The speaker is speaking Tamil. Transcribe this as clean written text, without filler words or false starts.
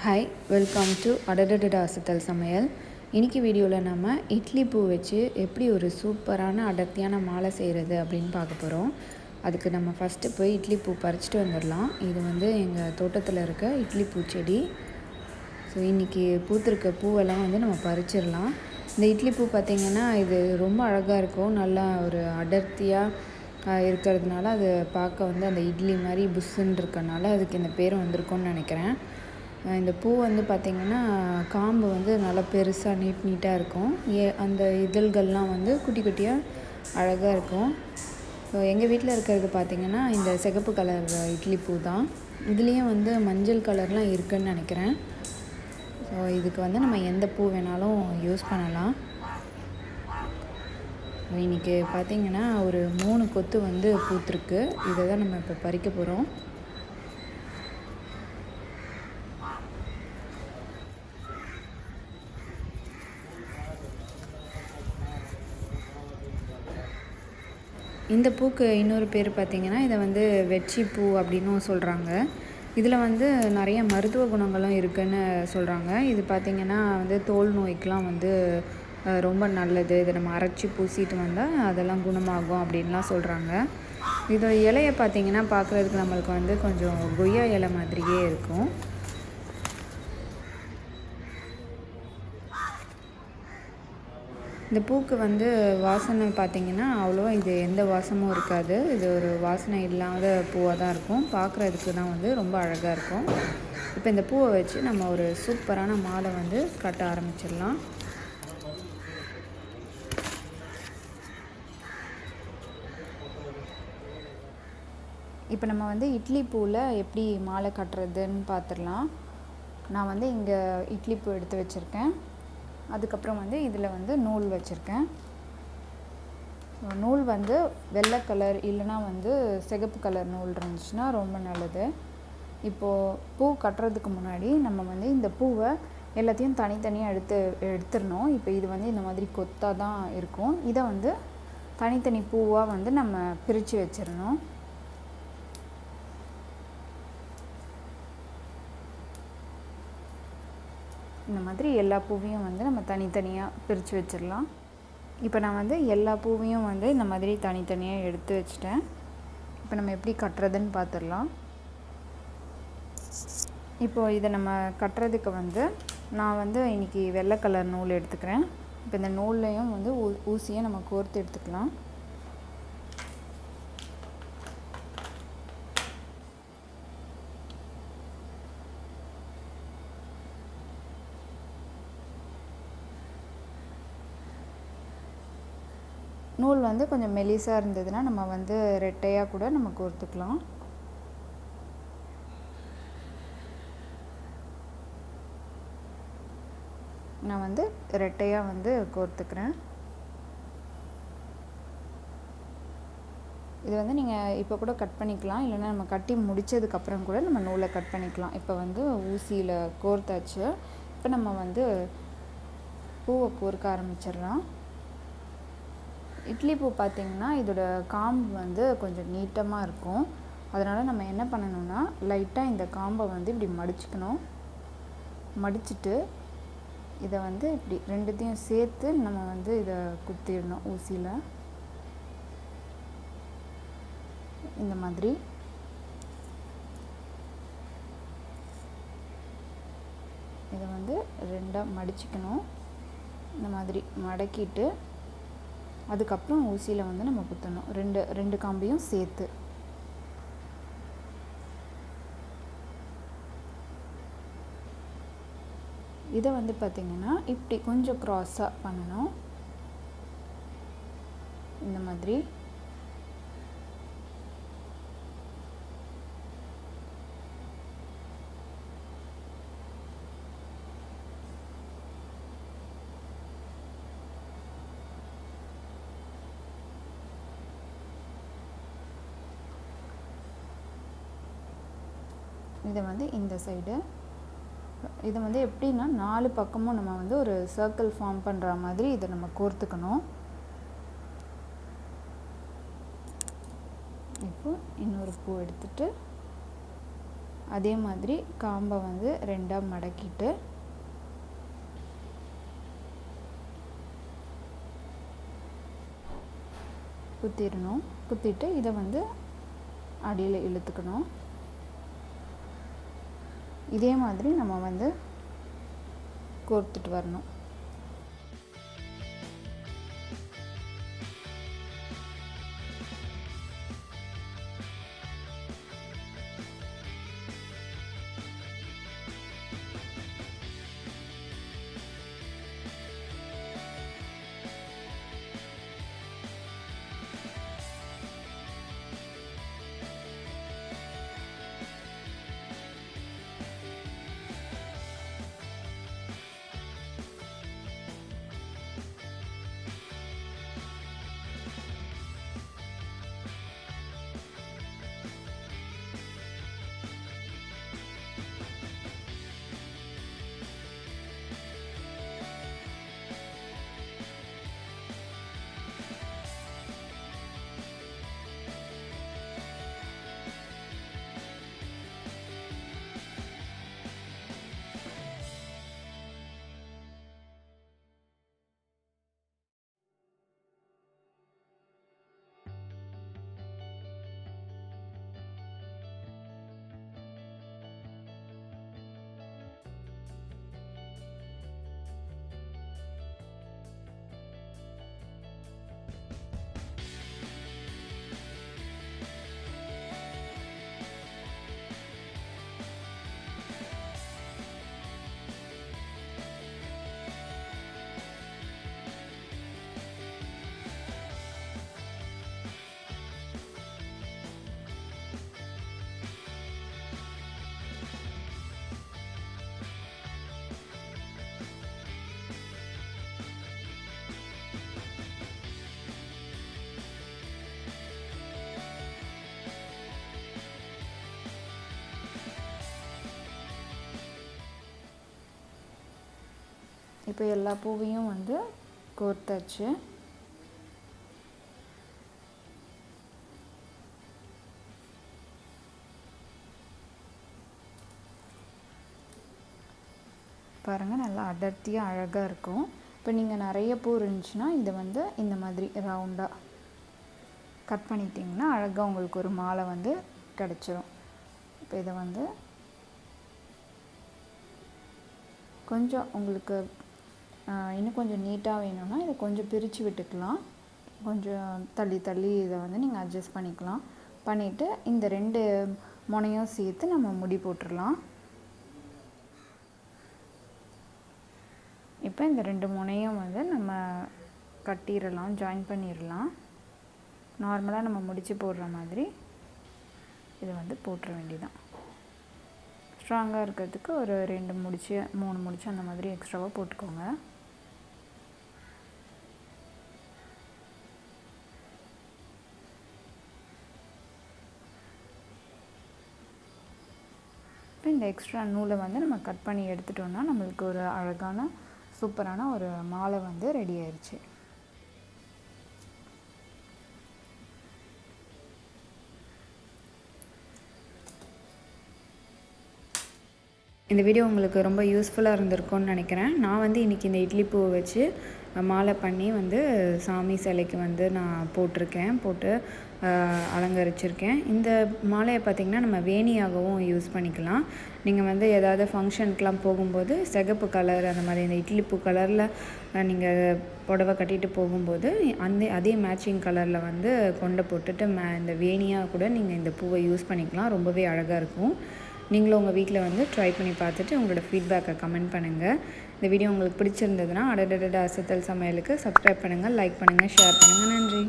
ஹாய், வெல்கம் டு அடடடா அசத்தல் சமையல். இன்றைக்கி வீடியோவில் நம்ம இட்லி பூ வச்சு எப்படி ஒரு சூப்பரான அடர்த்தியான மாலை செய்கிறது அப்படின்னு பார்க்க போகிறோம். அதுக்கு நம்ம ஃபஸ்ட்டு போய் இட்லி பூ பறிச்சுட்டு வந்துடலாம். இது வந்து எங்கள் தோட்டத்தில் இருக்க இட்லி பூச்செடி. ஸோ இன்றைக்கி பூத்திருக்க பூவெல்லாம் வந்து நம்ம பறிச்சிடலாம். இந்த இட்லி பூ பார்த்திங்கன்னா இது ரொம்ப அழகாக இருக்கும். நல்லா ஒரு அடர்த்தியாக இருக்கிறதுனால அது பார்க்க வந்து அந்த இட்லி மாதிரி புஷ்ஷுன்னு இருக்கனால அதுக்கு இந்த பேர் வந்திருக்கும்னு நினைக்கிறேன். இந்த பூ வந்து பார்த்திங்கன்னா காம்பு வந்து நல்லா பெருசாக நீட்டாக இருக்கும். அந்த இதழ்கள்லாம் வந்து குட்டி குட்டியாக அழகாக இருக்கும். ஸோ எங்கள் வீட்டில் இருக்கிறது பார்த்திங்கன்னா இந்த சிகப்பு கலர் இட்லி பூ தான். இதுலேயும் வந்து மஞ்சள் கலர்லாம் இருக்குதுன்னு நினைக்கிறேன். ஸோ இதுக்கு வந்து நம்ம எந்த பூ வேணாலும் யூஸ் பண்ணலாம். இன்றைக்கி பார்த்திங்கன்னா ஒரு 3 கொத்து வந்து பூத்துருக்கு. இதை தான் நம்ம இப்போ பறிக்க போகிறோம். இந்த பூக்கு இன்னொரு பேர் பார்த்திங்கன்னா இதை வந்து வெச்சி பூ அப்படின்னும் சொல்கிறாங்க. இதில் வந்து நிறைய மருத்துவ குணங்களும் இருக்குதுன்னு சொல்கிறாங்க. இது பார்த்திங்கன்னா வந்து தோல் நோய்க்கெலாம் வந்து ரொம்ப நல்லது. இதை நம்ம அரைச்சி பூசிட்டு வந்தால் அதெல்லாம் குணமாகும் அப்படின்லாம் சொல்கிறாங்க. இதோட இலையை பார்த்திங்கன்னா பார்க்குறதுக்கு நம்மளுக்கு வந்து கொஞ்சம் கொய்யா இலை மாதிரியே இருக்கும். இந்த பூக்கு வந்து வாசனை பார்த்திங்கன்னா அவ்வளோவா இது எந்த வாசமும் இருக்காது. இது ஒரு வாசனை இல்லாத பூவாக தான் இருக்கும். பார்க்குறதுக்கு தான் வந்து ரொம்ப அழகாக இருக்கும். இப்போ இந்த பூவை வச்சு நம்ம ஒரு சூப்பரான மாலை வந்து கட்ட ஆரம்பிச்சிடலாம். இப்போ நம்ம வந்து இட்லி பூவில் எப்படி மாலை கட்டுறதுன்னு பார்த்துடலாம். நான் வந்து இங்கே இட்லி பூ எடுத்து வச்சுருக்கேன். அதுக்கப்புறம் வந்து இதில் வந்து நூல் வச்சுருக்கேன். நூல் வந்து வெள்ளை கலர் இல்லைனா வந்து சிகப்பு கலர் நூல் இருந்துச்சுன்னா ரொம்ப நல்லது. இப்போது பூ கட்டுறதுக்கு முன்னாடி நம்ம வந்து இந்த பூவை எல்லாத்தையும் தனித்தனியாக எடுத்துடணும். இப்போ இது வந்து இந்த மாதிரி கொத்தாக தான் இருக்கும். இதை வந்து தனித்தனி பூவாக வந்து நம்ம பிரித்து வச்சிடணும். இந்த மாதிரி எல்லா பூவையும் வந்து நம்ம தனித்தனியாக பிரித்து வச்சிடலாம். இப்போ நான் வந்து எல்லா பூவையும் வந்து இந்த மாதிரி தனித்தனியாக எடுத்து வச்சிட்டேன். இப்போ நம்ம எப்படி கட்டுறதுன்னு பார்த்துடலாம். இப்போது இதை நம்ம கட்டுறதுக்கு வந்து நான் வந்து இன்றைக்கி வெள்ளை கலர் நூல் எடுத்துக்கிறேன். இப்போ இந்த நூல்லையும் வந்து ஊசியை நம்ம கோர்த்து எடுத்துக்கலாம். நூல் வந்து கொஞ்சம் மெலிசாக இருந்ததுன்னா நம்ம வந்து ரெட்டையாக கூட நம்ம கோர்த்துக்கலாம். நான் வந்து ரெட்டையாக வந்து கோர்த்துக்கிறேன். இது வந்து நீங்கள் இப்போ கூட கட் பண்ணிக்கலாம், இல்லைன்னா நம்ம கட்டி முடித்ததுக்கப்புறம் கூட நம்ம நூலை கட் பண்ணிக்கலாம். இப்போ வந்து ஊசியில் கோர்த்தாச்சு. இப்போ நம்ம வந்து பூவை கோர்க்க ஆரம்பிச்சிடலாம். இட்லி பூ பார்த்திங்கன்னா இதோட காம்பு வந்து கொஞ்சம் நீட்டமாக இருக்கும். அதனால் நம்ம என்ன பண்ணணும்னா லைட்டாக இந்த காம்பை வந்து இப்படி மடிச்சுக்கணும். மடிச்சுட்டு இதை வந்து இப்படி ரெண்டுத்தையும் சேர்த்து நம்ம வந்து இதை குத்திடணும் ஊசியில். இந்த மாதிரி இதை வந்து ரெண்டாக மடிச்சுக்கணும். இந்த மாதிரி மடக்கிட்டு அதுக்கப்புறம் ஊசியில் வந்து நம்ம குத்தணும். ரெண்டு காம்பையும் சேர்த்து. இதை வந்து பார்த்திங்கன்னா இப்படி கொஞ்சம் க்ராஸாக பண்ணணும். இந்த மாதிரி இதை வந்து இந்த சைடு இதை வந்து எப்படின்னா 4 பக்கமும் நம்ம வந்து ஒரு சர்க்கிள் ஃபார்ம் பண்ணுற மாதிரி இதை நம்ம கோர்த்துக்கணும். இப்போ இன்னொரு பூ எடுத்துட்டு அதே மாதிரி காம்பை வந்து 2ஆக மடக்கிட்டு குத்திடணும். குத்திட்டு இதை வந்து அடியில் இழுத்துக்கணும். இதே மாதிரி நம்ம வந்து கோர்த்துட்டு வரணும். இப்போ எல்லா பூவையும் வந்து கோர்த்தாச்சு. பாருங்கள், நல்லா அடர்த்தியாக அழகாக இருக்கும். இப்போ நீங்கள் நிறைய பூ இருந்துச்சுன்னா இதை வந்து இந்த மாதிரி ரவுண்டாக கட் பண்ணிட்டிங்கன்னா அழகாக உங்களுக்கு ஒரு மாலை வந்து கிடச்சிரும். இப்போ இதை வந்து கொஞ்சம் உங்களுக்கு இன்னும் கொஞ்சம் நீட்டாக வேணும்னா இதை கொஞ்சம் பிரித்து விட்டுக்கலாம். கொஞ்சம் தள்ளி தள்ளி இதை வந்து நீங்கள் அட்ஜஸ்ட் பண்ணிக்கலாம். பண்ணிவிட்டு இந்த 2 முனையும் சேர்த்து நம்ம முடி போட்டுடலாம். இப்போ இந்த 2 முனையும் வந்து நம்ம கட்டிடலாம், ஜாயின் பண்ணிடலாம். நார்மலாக நம்ம முடிச்சு போடுற மாதிரி இதை வந்து போட்டுற வேண்டியதான். ஸ்ட்ராங்காக இருக்கிறதுக்கு ஒரு 2 முடிச்சு 3 முடிச்சு அந்த மாதிரி எக்ஸ்ட்ராவாக போட்டுக்கோங்க. இப்போ இந்த எக்ஸ்ட்ரா நூலை வந்து நம்ம கட் பண்ணி எடுத்துட்டோம்னா நம்மளுக்கு ஒரு அழகான சூப்பரான ஒரு மாலை வந்து ரெடி ஆயிடுச்சு. இந்த வீடியோ உங்களுக்கு ரொம்ப யூஸ்ஃபுல்லாக இருந்திருக்கும்னு நினைக்கிறேன். நான் வந்து இன்றைக்கி இந்த இட்லி பூவை வச்சு மாலை பண்ணி வந்து சாமி சிலைக்கு வந்து நான் போட்டு அலங்கரிச்சிருக்கேன். இந்த மாலையை பார்த்திங்கன்னா நம்ம வேணியாகவும் யூஸ் பண்ணிக்கலாம். நீங்கள் வந்து ஏதாவது ஃபங்க்ஷனுக்கெலாம் போகும்போது சிகப்பு கலர் அந்த மாதிரி இந்த இட்லி பூ கலரில் நீங்கள் புடவை கட்டிட்டு போகும்போது அதே மேட்சிங் கலரில் வந்து கொண்டை போட்டுட்டு இந்த வேணியாக கூட நீங்கள் இந்த பூவை யூஸ் பண்ணிக்கலாம். ரொம்பவே அழகாக இருக்கும். நீங்களும் உங்கள் வீட்டில் வந்து ட்ரை பண்ணி பார்த்துட்டு உங்களோட ஃபீட்பேக்கை கமெண்ட் பண்ணுங்கள். இந்த வீடியோ உங்களுக்கு பிடிச்சிருந்ததுன்னா அடடட அசத்தல் சமையலுக்கு சப்ஸ்கிரைப் பண்ணுங்கள், லைக் பண்ணுங்கள், ஷேர் பண்ணுங்கள். நன்றி.